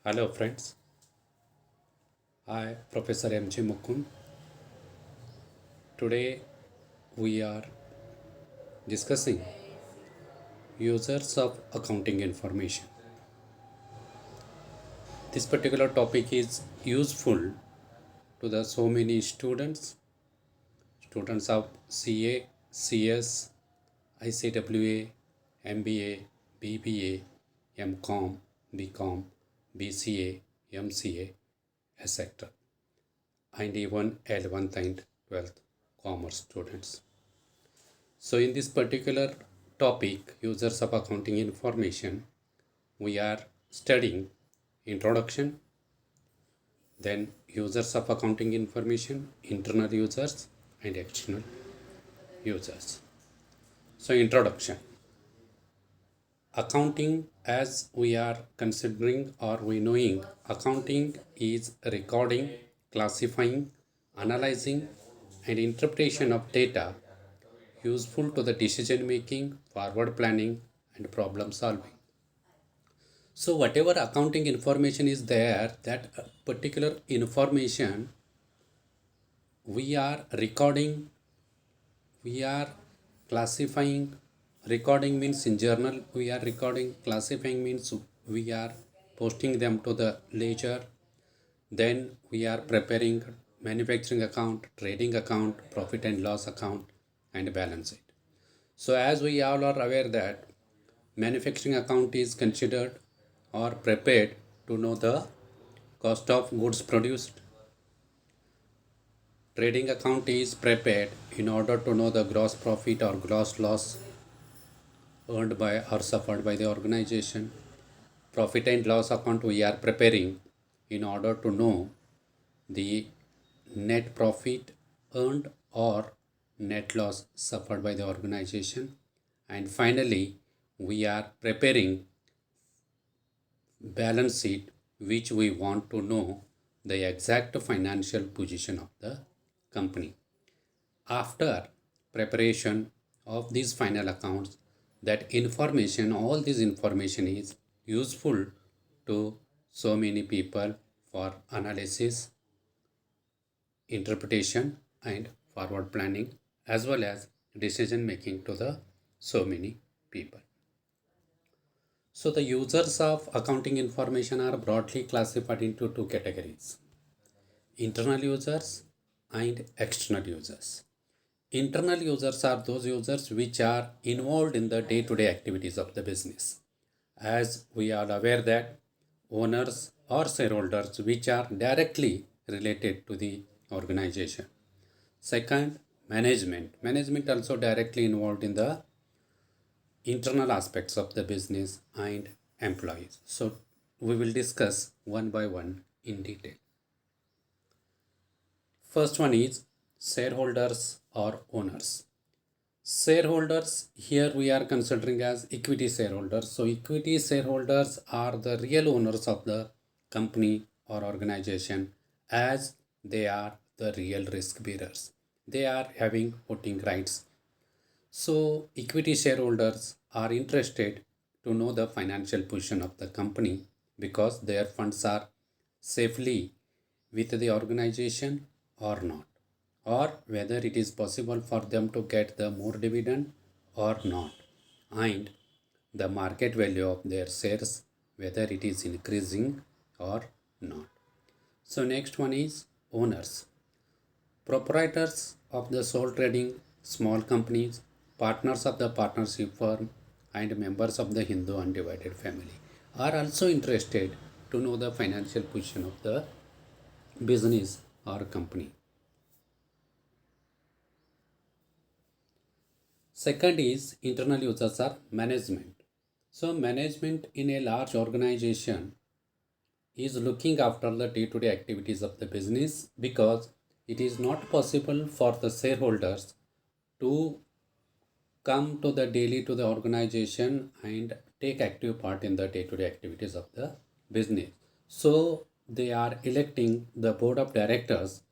Hello, friends. I, Professor M.J. Mukund. Today, we are discussing users of accounting information. This particular topic is useful to the so many students of CA, CS, ICWA, MBA, BBA, MCOM, BCom, BCA, MCA, etc. and even 11th and 12th commerce students. So in this particular topic, users of accounting information, we are studying introduction, then users of accounting information, internal users and external users. So introduction. Accounting, as we are considering or we knowing, accounting is recording, classifying, analyzing and interpretation of data useful to the decision making, forward planning and problem solving. So whatever accounting information is there, that particular information we are recording, we are classifying. Recording means in journal we are recording, classifying means we are posting them to the ledger. Then we are preparing manufacturing account, trading account, profit and loss account and balance sheet. So as we all are aware that manufacturing account is considered or prepared to know the cost of goods produced. Trading account is prepared in order to know the gross profit or gross loss earned by or suffered by the organization. Profit and loss account we are preparing in order to know the net profit earned or net loss suffered by the organization. And finally, we are preparing balance sheet, which we want to know the exact financial position of the company. After preparation of these final accounts, that information, all this information is useful to so many people for analysis, interpretation and forward planning, as well as decision making to the so many people. So the users of accounting information are broadly classified into two categories: internal users and external users. Internal users are those users which are involved in the day-to-day activities of the business. As we are aware that owners or shareholders which are directly related to the organization. Second, management. Management also directly involved in the internal aspects of the business and employees. So we will discuss one by one in detail. First one is shareholders or owners. Shareholders, here we are considering as equity shareholders. So equity shareholders are the real owners of the company or organization, as they are the real risk bearers. They are having voting rights. So equity shareholders are interested to know the financial position of the company because their funds are safely with the organization or not, or whether it is possible for them to get the more dividend or not, and the market value of their shares, whether it is increasing or not. So next one is owners. Proprietors of the sole trading small companies, partners of the partnership firm, and members of the Hindu undivided family are also interested to know the financial position of the business or company. Second is internal users are management. So management in a large organization is looking after the day-to-day activities of the business because it is not possible for the shareholders to come to the daily to the organization and take active part in the day-to-day activities of the business. So they are electing the board of directors,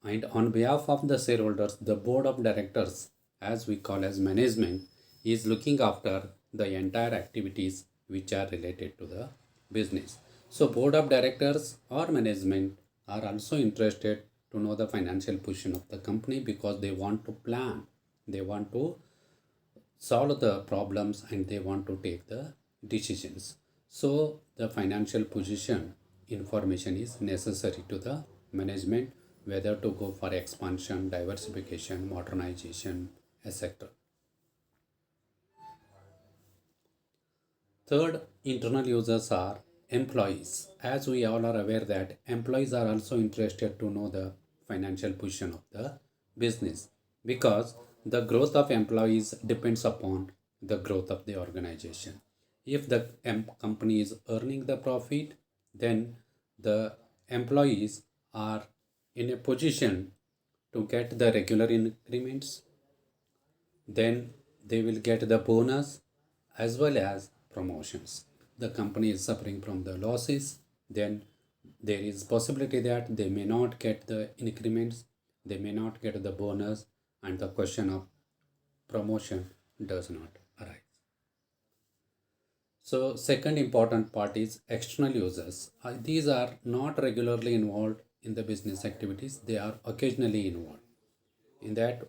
and on behalf of the shareholders, the board of directors, as we call as management, is looking after the entire activities which are related to the business. So board of directors or management are also interested to know the financial position of the company because they want to plan, they want to solve the problems, and they want to take the decisions. So the financial position information is necessary to the management whether to go for expansion, diversification, modernization, etc. Third, internal users are employees. As we all are aware that employees are also interested to know the financial position of the business because the growth of employees depends upon the growth of the organization. If the company is earning the profit, then the employees are in a position to get the regular increments, then they will get the bonus as well as promotions. The company is suffering from the losses, then there is possibility that they may not get the increments, they may not get the bonus, and the question of promotion does not arise. So second important part is external users. These are not regularly involved in the business activities, they are occasionally involved. In that,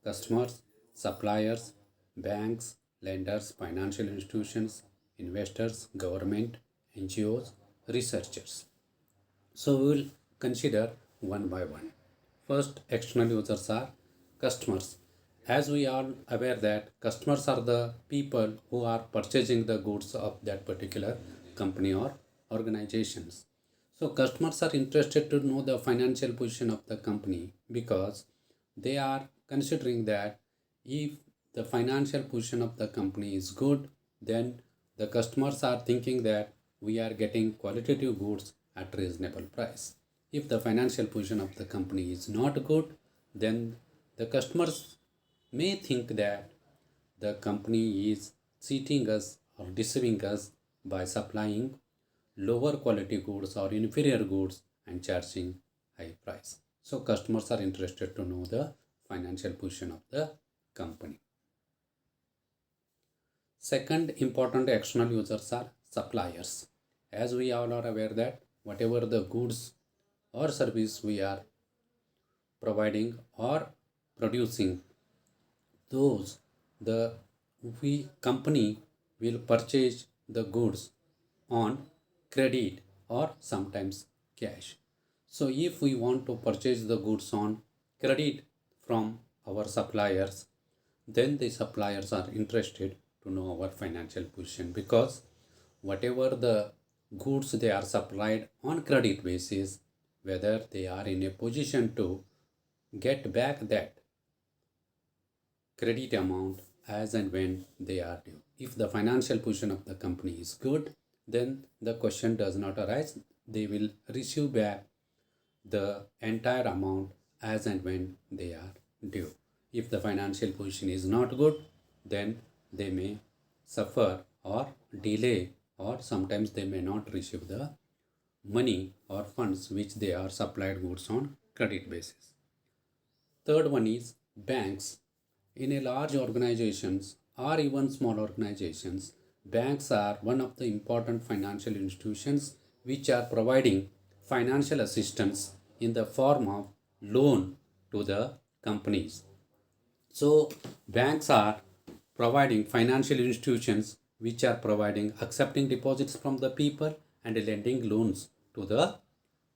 customers, suppliers, banks, lenders, financial institutions, investors, government, NGOs, researchers. So we will consider one by one. First, external users are customers. As we are aware that customers are the people who are purchasing the goods of that particular company or organizations. So customers are interested to know the financial position of the company because they are considering that if the financial position of the company is good, then the customers are thinking that we are getting qualitative goods at reasonable price. If the financial position of the company is not good, then the customers may think that the company is cheating us or deceiving us by supplying lower quality goods or inferior goods and charging high price. So customers are interested to know the financial position of the company. Second important external users are suppliers. As we all are aware that whatever the goods or service we are providing or producing, those the we company will purchase the goods on credit or sometimes cash. So if we want to purchase the goods on credit from our suppliers, then the suppliers are interested to know our financial position because whatever the goods they are supplied on credit basis, whether they are in a position to get back that credit amount as and when they are due. If the financial position of the company is good, then the question does not arise. They will receive back the entire amount as and when they are due. If the financial position is not good, then they may suffer or delay, or sometimes they may not receive the money or funds which they are supplied goods on credit basis. Third one is banks. In a large organizations or even small organizations, banks are one of the important financial institutions which are providing financial assistance in the form of loan to the companies. So banks are providing financial institutions which are providing accepting deposits from the people and lending loans to the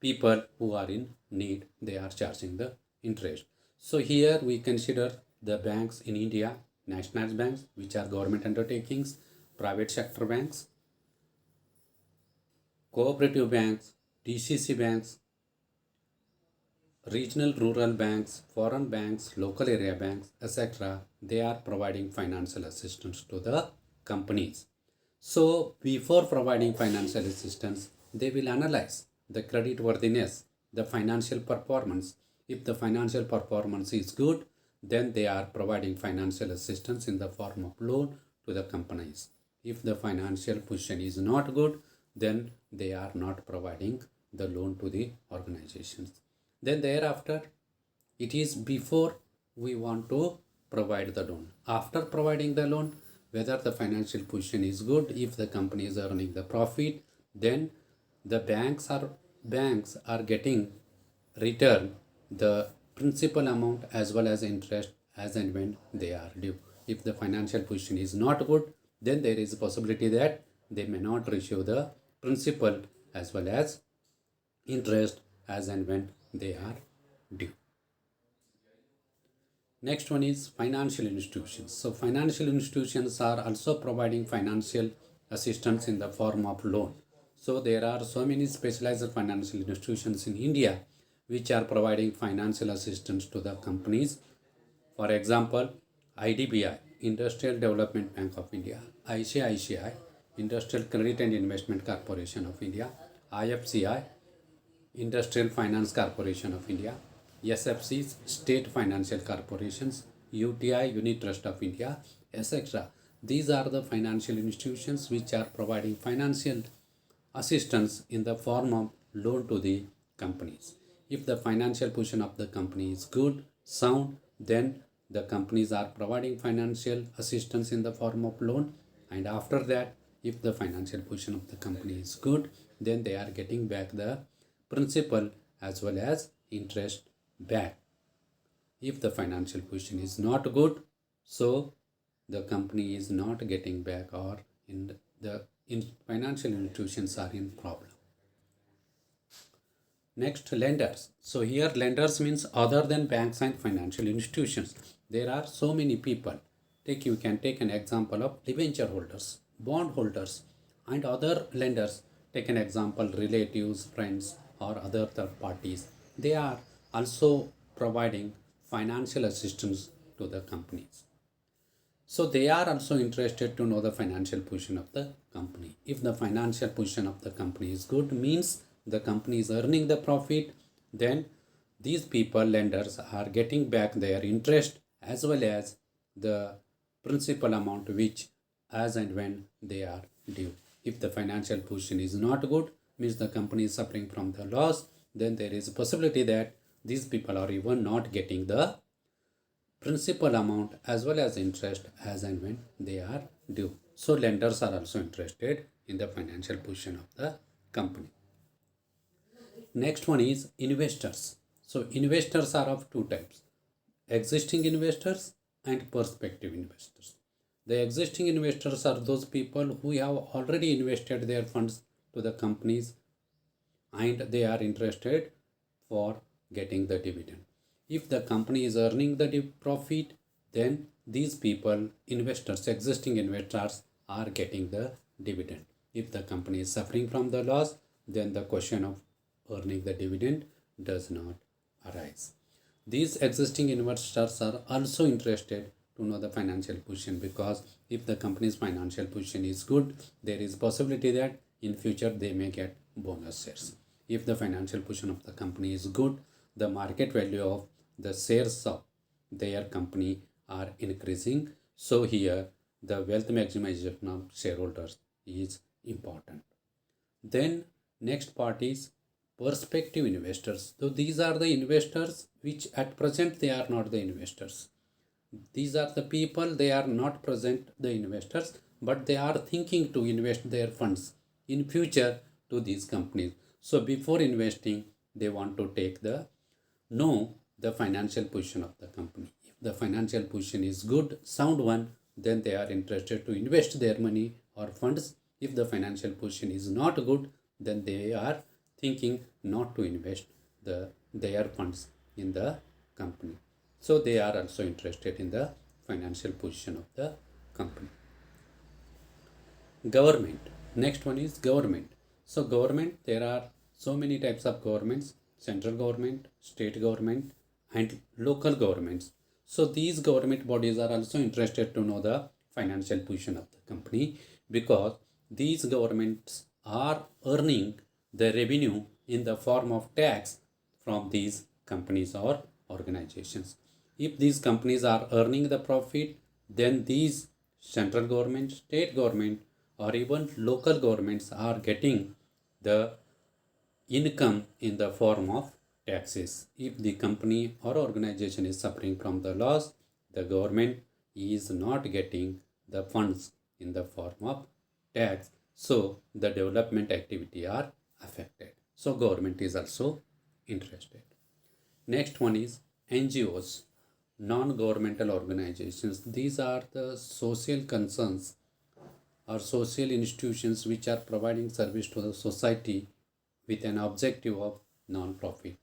people who are in need. They are charging the interest. So here we consider the banks in India, national banks which are government undertakings, private sector banks, cooperative banks, DCC banks, regional rural banks, foreign banks, local area banks, etc. They are providing financial assistance to the companies. So before providing financial assistance, they will analyze the credit worthiness, the financial performance. If the financial performance is good, then they are providing financial assistance in the form of loan to the companies. If the financial position is not good, then they are not providing the loan to the organizations. Then thereafter, it is before we want to provide the loan. After providing the loan, whether the financial position is good, if the company is earning the profit, then the banks are getting return the principal amount as well as interest as and when they are due. If the financial position is not good, then there is a possibility that they may not receive the principal as well as interest as and when they are due. Next one is financial institutions. So financial institutions are also providing financial assistance in the form of loan. So there are so many specialized financial institutions in India which are providing financial assistance to the companies. For example, IDBI, Industrial Development Bank of India, ICICI, Industrial Credit and Investment Corporation of India, IFCI, Industrial Finance Corporation of India, SFCs, State Financial Corporations, UTI, Unit Trust of India, etc. These are the financial institutions which are providing financial assistance in the form of loan to the companies. If the financial position of the company is good, sound, then the companies are providing financial assistance in the form of loan, and after that, if the financial position of the company is good, then they are getting back the principal as well as interest back. If the financial position is not good, so the company is not getting back, or in financial institutions are in problem. Next, lenders. So here lenders means other than banks and financial institutions. There are so many people. You can take an example of debenture holders, bond holders, and other lenders. Take an example, relatives, friends, or other third parties. They are also providing financial assistance to the companies. So they are also interested to know the financial position of the company. If the financial position of the company is good, means the company is earning the profit, then these people, lenders, are getting back their interest as well as the principal amount which as and when they are due. If the financial position is not good, means the company is suffering from the loss, then there is a possibility that these people are even not getting the principal amount as well as interest as and when they are due. So lenders are also interested in the financial position of the company. Next one is investors. So investors are of two types: existing investors and prospective investors. The existing investors are those people who have already invested their funds to the companies and they are interested for getting the dividend. If the company is earning the profit, then these people, investors, existing investors, are getting the dividend. If the company is suffering from the loss, then the question of earning the dividend does not arise. These existing investors are also interested to know the financial position, because if the company's financial position is good, there is possibility that in future they may get bonus shares. If the financial position of the company is good, the market value of the shares of their company are increasing. So here the wealth maximization of shareholders is important. Then next part is prospective investors. So these are the investors which at present they are not the investors. These are the people, they are not present the investors, but they are thinking to invest their funds in future to these companies. So before investing, they want to know the financial position of the company. If the financial position is good, sound one, then they are interested to invest their money or funds. If the financial position is not good, then they are thinking not to invest their funds in the company. So they are also interested in the financial position of the company. Government. Next one is government. So government, there are so many types of governments: central government, state government, and local governments. So these government bodies are also interested to know the financial position of the company, because these governments are earning the revenue in the form of tax from these companies or organizations. If these companies are earning the profit, then these central government, state government, or even local governments are getting the income in the form of taxes. If the company or organization is suffering from the loss, the government is not getting the funds in the form of tax. So the development activity are affected. So government is also interested. Next one is NGOs, non-governmental organizations. These are the social concerns or social institutions which are providing service to the society with an objective of non-profit.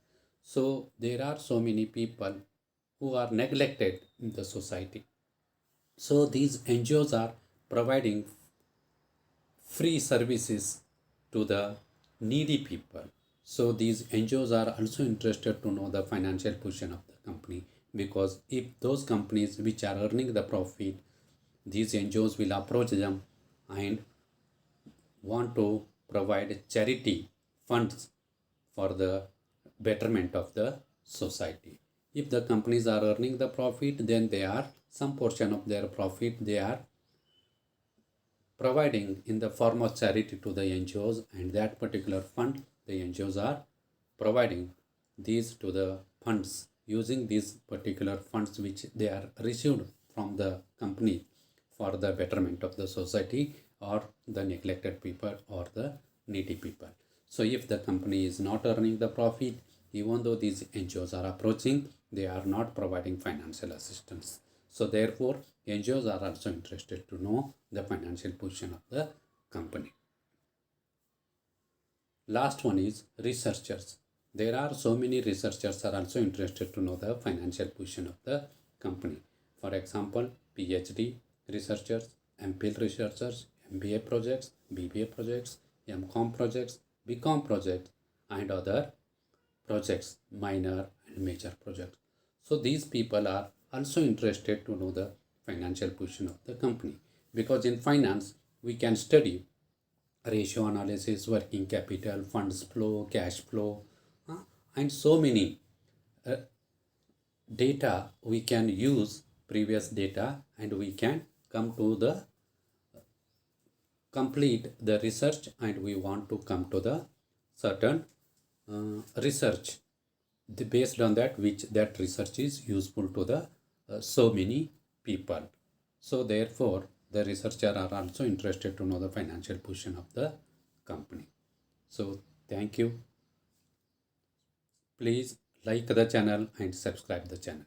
So there are so many people who are neglected in the society. So these NGOs are providing free services to the needy people. So these NGOs are also interested to know the financial position of the company, because if those companies which are earning the profit, these NGOs will approach them and want to provide charity funds for the betterment of the society. If the companies are earning the profit, then they are some portion of their profit they are providing in the form of charity to the NGOs, and that particular fund the NGOs are providing these to the funds, using these particular funds which they are received from the company for the betterment of the society or the neglected people or the needy people. So if the company is not earning the profit, even though these NGOs are approaching, they are not providing financial assistance. So therefore, NGOs are also interested to know the financial position of the company. Last one is researchers. There are so many researchers are also interested to know the financial position of the company. For example, PhD researchers, MPhil researchers, MBA projects, BBA projects, MCOM projects, BCom projects, and other projects, minor and major projects. So these people are also interested to know the financial position of the company, because in finance we can study ratio analysis, working capital, funds flow, cash flow, and so many uh, data we can use previous data, and we can come to the complete the research, and we want to come to the certain research based on that which that research is useful to the so many people. So therefore the researcher are also interested to know the financial position of the company. So thank you. Please like the channel and subscribe the channel.